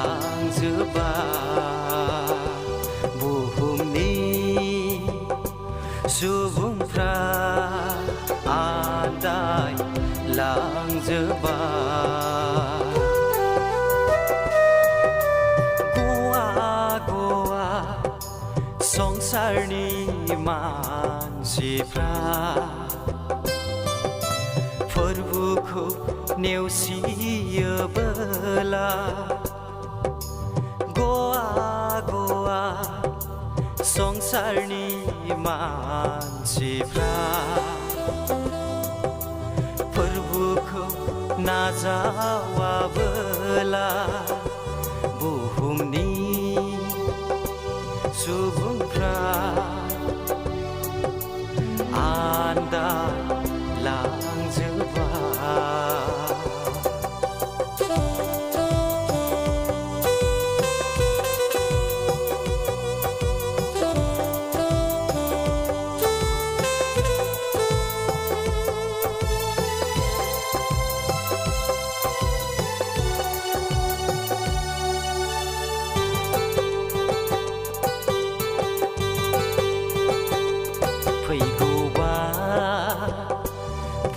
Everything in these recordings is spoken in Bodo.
안달랑저봐 부흥니 수붕프라 안달랑저봐 고아 성살니 मानसिफ्रा फोरबोखौ नेवसियोबोला गवा संसारनि मानसिफ्रा फोरबोखौ नाजावाबोला बुहुमनि सुबुंफ्रा 안달랑저봐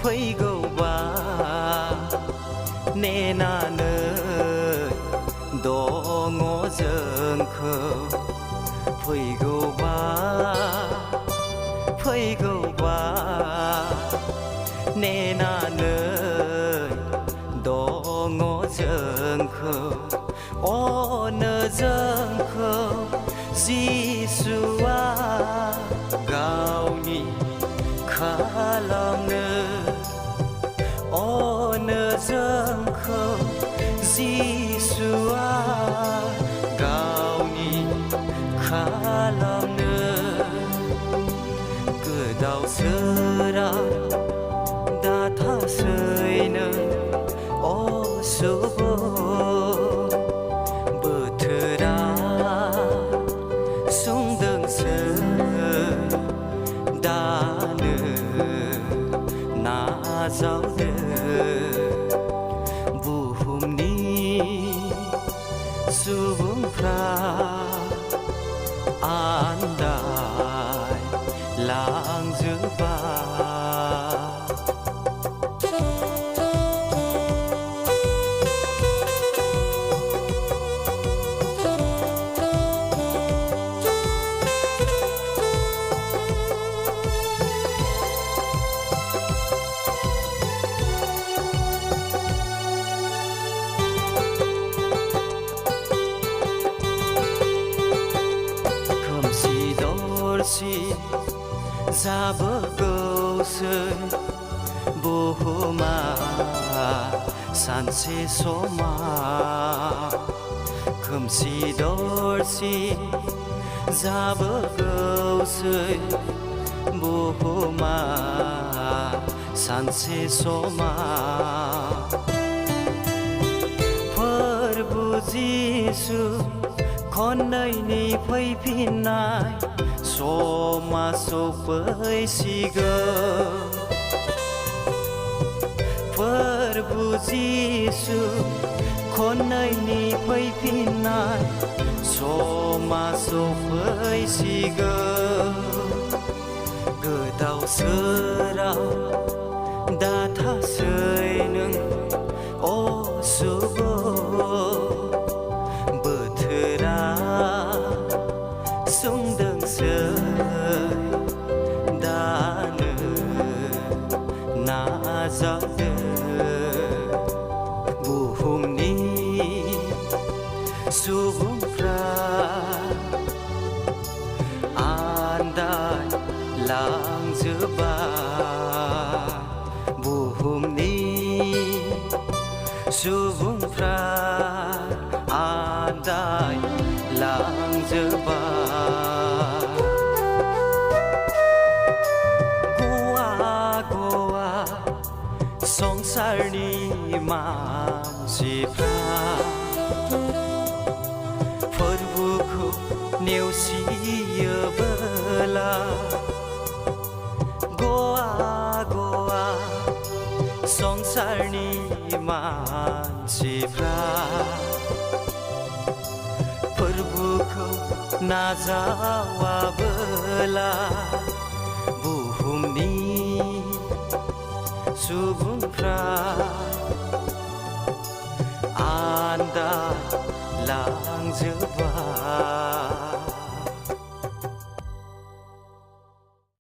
फैगौबा नेनानै दङ जोंखौ फैगौबा नेनानै दङ जोंखौ अनो जोंखौ जिसुआ गावनि खालामनो अनो जोंखौ जिसुआ गावनि खालामनो गोदाव सोराव दाथासैनो असुबुं बोथोरा सुंदोंसै दानो नाजावदो बुहुमनि सुबुंफ्रा आन्दायलांजोबा जाबोगौसै बुहुमा सानसे समा खोमसि दरसि जाबोगौसै बुहुमा सानसे समा फोरबो जिसु खननैनि फैफिननाय समा सफैसिगोन फोरबो जिसु खननैनि फैफिननाय समा सफैसिगोन गोदाव सोराव दाथासै नों असुबुं बोथोरा सुंदोंसै दानो नाजावदो बुहुमनि सुबुंफ्रा आन्दायलांजोबा बुहुमनि सुबुंफ्रा आन्दायलांजोबा गवा संसारनि मानसिफ्रा फोरबोखौ नेवसियोबोला गवा संसारनि मानसिफ्रा फोरबोखौ नाजावाबोला बुहुमनि सुबुंफ्रा आन्दायलांजोबबाय